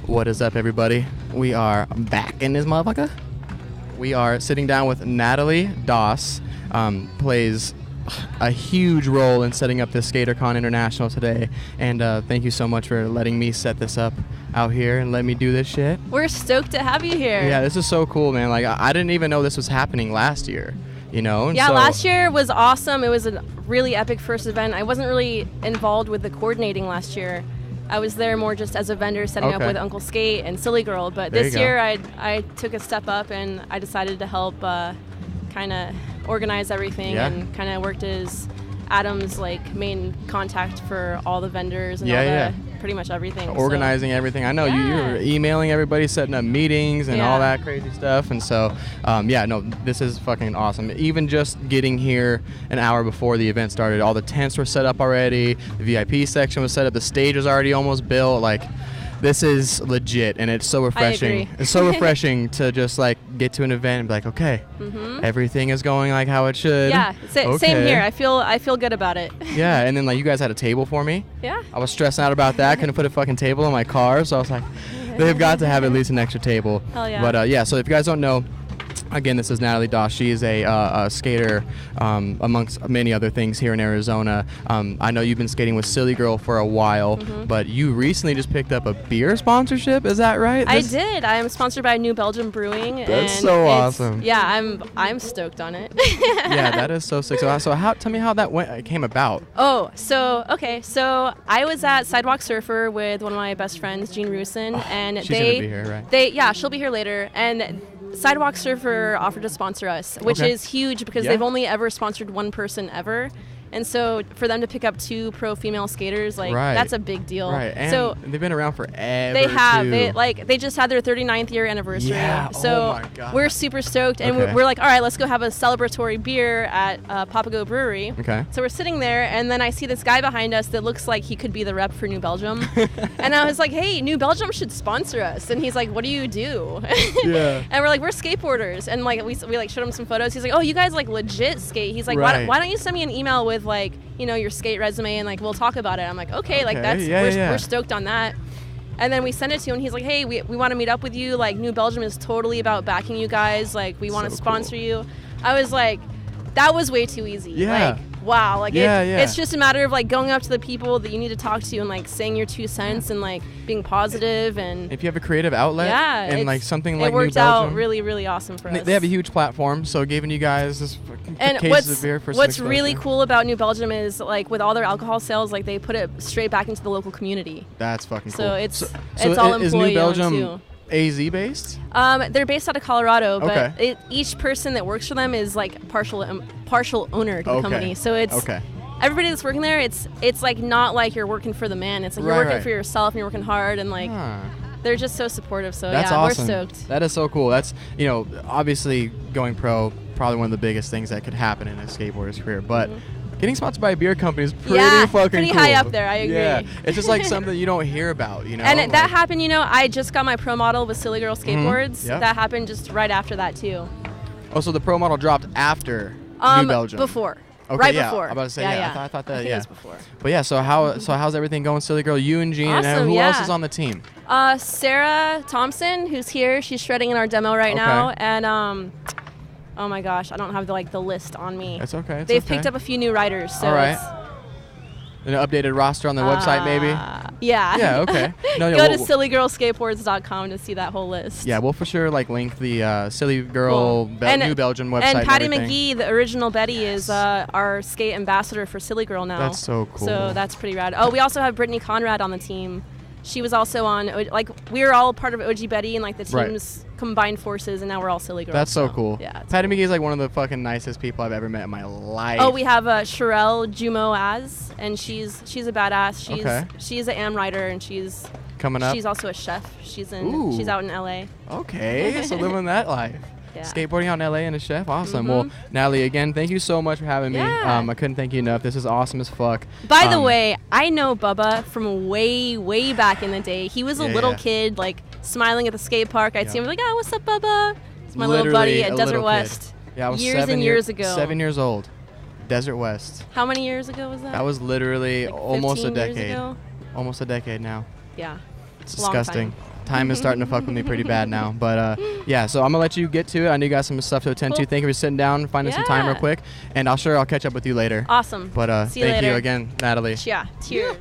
What is up, everybody? We are back in this motherfucker. We are sitting down with Natalie Das. Plays a huge role in setting up this Skatercon International today. And thank you so much for letting me set this up out here and let me do this shit. We're stoked to have you here. Yeah, this is so cool, man. Like, I didn't even know this was happening last year, you know? Yeah, last year was awesome. It was a really epic first event. I wasn't really involved with the coordinating last year. I was there more just as a vendor setting up with Uncle Skate and Silly Girl. But this year I took a step up and I decided to help kind of organize everything and kind of worked as Adam's like main contact for all the vendors and pretty much everything. Organizing everything. I know you were emailing everybody, setting up meetings and all that crazy stuff. And so, this is fucking awesome. Even just getting here an hour before the event started, all the tents were set up already. The VIP section was set up. The stage was already almost built. Like, this is legit, and it's so refreshing. I agree. It's so refreshing to just like get to an event and be like, okay, everything is going like how it should. Yeah, same here. I feel good about it. Yeah, and then like you guys had a table for me. Yeah. I was stressing out about that. I couldn't put a fucking table in my car, so I was like, they've got to have at least an extra table. Hell yeah. But so if you guys don't know, again, this is Natalie Das. She is a skater amongst many other things here in Arizona. I know you've been skating with Silly Girl for a while, but you recently just picked up a beer sponsorship. Is that right? I did. I am sponsored by New Belgium Brewing. That's so awesome. Yeah, I'm stoked on it. Yeah, that is so sick. So tell me how that came about. Oh, so I was at Sidewalk Surfer with one of my best friends, Jean Rusin, and she's gonna be here, right? She'll be here later, and Sidewalk Surfer offered to sponsor us, which is huge because they've only ever sponsored one person ever. And so for them to pick up 2 pro female skaters, like that's a big deal. Right. And so they've been around forever. They have. Too. They just had their 39th year anniversary. Yeah. So oh my God. we're super stoked, and we're like, all right, let's go have a celebratory beer at Papago Brewery. Okay. So we're sitting there, and then I see this guy behind us that looks like he could be the rep for New Belgium. And I was like, hey, New Belgium should sponsor us. And he's like, what do you do? Yeah. And we're like, we're skateboarders. And like we like showed him some photos. He's like, oh, you guys like legit skate. He's like, why don't you send me an email with like, you know, your skate resume, and like we'll talk about it. I'm like, okay. Like that's we're stoked on that. And then we send it to him, and he's like, hey, we want to meet up with you. Like, New Belgium is totally about backing you guys. Like, we want to sponsor you. I was like, that was way too easy. Yeah. Like, wow. Like, it's just a matter of like going up to the people that you need to talk to and like saying your 2 cents and like being positive. And if you have a creative outlet and like something like New Belgium, it worked out really, really awesome for us. They have a huge platform, so giving you guys this and cases of beer for what's really cool about New Belgium is like with all their alcohol sales, like they put it straight back into the local community. That's fucking cool. So it's all employee is New Belgium owned too. AZ based? They're based out of Colorado, but each person that works for them is like partial owner to the company. So it's everybody that's working there. It's like not like you're working for the man. It's like you're working for yourself and you're working hard and like. They're just so supportive. So that's awesome. We're stoked. That is so cool. That's, you know, obviously going pro, probably one of the biggest things that could happen in a skateboarder's career. But getting sponsored by a beer company is pretty pretty cool. High up there. I agree. Yeah, it's just like something you don't hear about, you know. And that happened. You know, I just got my pro model with Silly Girl skateboards. That happened just right after that too. Oh, so the pro model dropped after New Belgium? Before. Okay, right before. I'm about to say, I thought that, I think it was before. But so how's everything going, Silly Girl? You and Jean, and who else is on the team? Sarah Thompson, who's here. She's shredding in our demo right now. And oh my gosh, I don't have the list on me. It's okay. They've picked up a few new riders. So all right. An updated roster on the website, maybe? Yeah. Yeah, okay. No, Go to sillygirlskateboards.com to see that whole list. Yeah, we'll for sure link the Silly Girl New Belgium website. And Patty McGee, the original Betty, is our skate ambassador for Silly Girl now. That's so cool. So that's pretty rad. Oh, we also have Brittany Conrad on the team. She was also on, like, we were all part of OG Betty and, like, the team's combined forces, and now we're all Silly Girls. That's so cool. Yeah. Patty McGee is, like, one of the fucking nicest people I've ever met in my life. Oh, we have Sherelle Jumo and she's a badass. She's an AM writer, and she's coming up. She's also a chef. She's out in LA. Okay, so living that life. Yeah. Skateboarding out in LA and a chef. Awesome. Well, Natalie, again, thank you so much for having me. I couldn't thank you enough. This is awesome as fuck. By the way, I know Bubba from way back in the day. He was a little kid, like, smiling at the skate park. I'd see him like, oh, what's up, Bubba? It's my little buddy at Desert West. Yeah, I was years ago. 7 years old. Desert West. How many years ago was that? That was literally like almost a decade. Years ago? Almost a decade now. Yeah. It's disgusting. Time is starting to fuck with me pretty bad now. But yeah, so I'm gonna let you get to it. I know you got some stuff to attend to. Thank you for sitting down and finding some time real quick. And I'll catch up with you later. Awesome. But See you thank later. you again, Natalie. Yeah. Cheers.